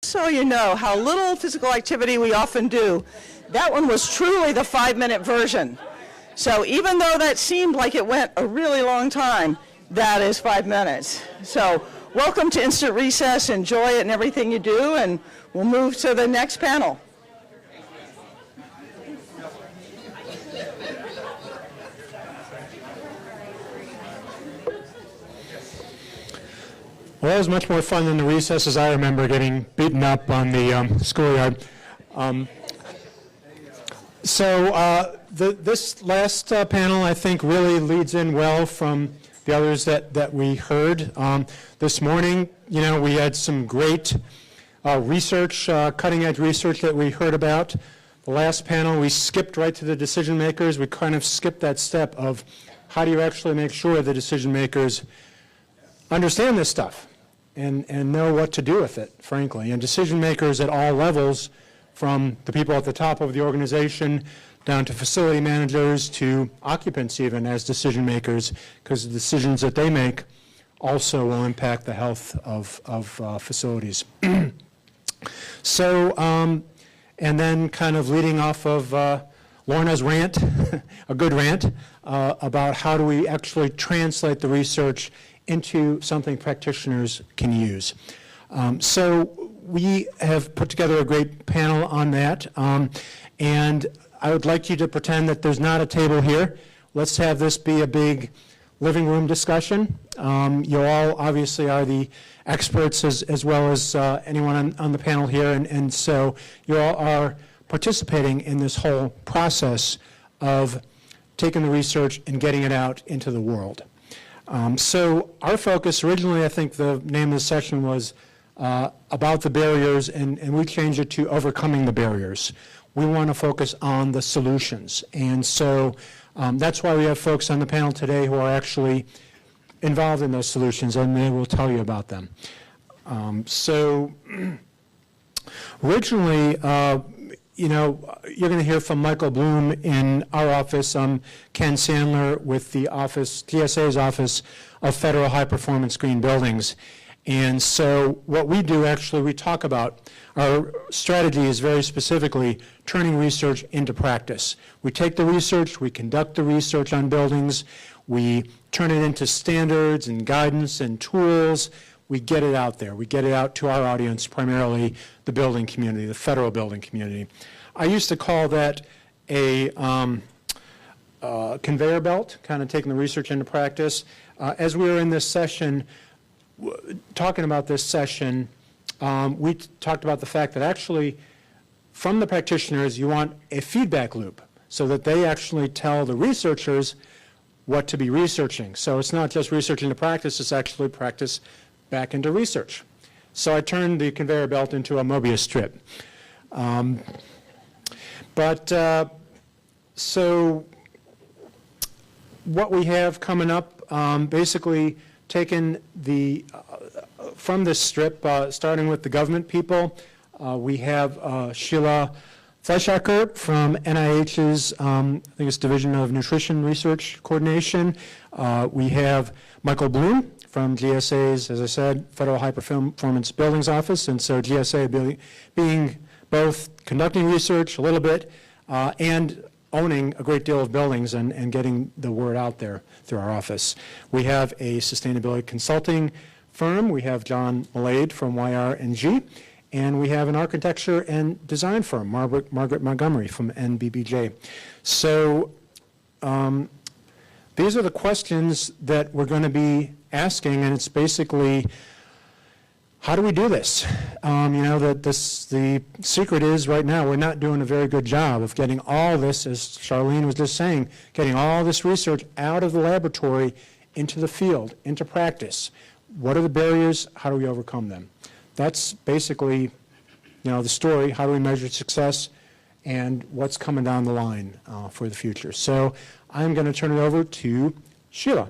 So you know how little physical activity we often do. That one was truly the 5-minute version. So even though that seemed like it went a really long time, that is 5 minutes. So welcome to Instant Recess. Enjoy it in everything you do, and we'll move to the next panel. Well, that was much more fun than the recesses I remember getting beaten up on the schoolyard. This last panel, I think, really leads in well from the others that we heard. This morning, you know, we had some great research, cutting-edge research that we heard about. The last panel, we skipped right to the decision makers. We kind of skipped that step of how do you actually make sure the decision makers understand this stuff and know what to do with it, frankly. And decision makers at all levels, from the people at the top of the organization down to facility managers to occupants even as decision makers, because the decisions that they make also will impact the health of facilities. And then kind of leading off of Lorna's rant, a good rant, about how do we actually translate the research into something practitioners can use. So we have put together a great panel on that, and I would like you to pretend that there's not a table here. Let's have this be a big living room discussion. You all obviously are the experts as well as anyone on the panel here, and so you all are participating in this whole process of taking the research and getting it out into the world. So our focus originally, I think the name of the session was about the barriers, and we changed it to overcoming the barriers. We want to focus on the solutions, and so that's why we have folks on the panel today who are actually involved in those solutions, and they will tell you about them. Originally, you know, you're going to hear from Michael Bloom in our office. I'm Ken Sandler with the office, GSA's Office of Federal High Performance Green Buildings. And so what we do, actually, we talk about, our strategy is very specifically turning research into practice. We take the research, we conduct the research on buildings, we turn it into standards and guidance and tools. We get it out there. We get it out to our audience, primarily the building community, the federal building community. I used to call that a conveyor belt, kind of taking the research into practice. As we were in this session, talking about this session, we talked about the fact that actually from the practitioners you want a feedback loop so that they actually tell the researchers what to be researching. So it's not just research into practice, it's actually practice back into research. So I turned the conveyor belt into a Mobius strip. So what we have coming up, basically taken the, from this strip, starting with the government people, we have Sheila Fleischhacker from NIH's, I think it's Division of Nutrition Research Coordination. We have Michael Bloom from GSA's, as I said, Federal High Performance Buildings Office, and so GSA being both conducting research a little bit and owning a great deal of buildings and getting the word out there through our office. We have a sustainability consulting firm. We have John Mlade from YR&G, and we have an architecture and design firm, Margaret Montgomery from NBBJ. So these are the questions that we're going to be asking, and it's basically, how do we do this? You know, the secret is right now we're not doing a very good job of getting all this, as Charlene was just saying, getting all this research out of the laboratory into the field, into practice. What are the barriers? How do we overcome them? That's basically, you know, the story. How do we measure success and what's coming down the line for the future? So I'm going to turn it over to Sheila.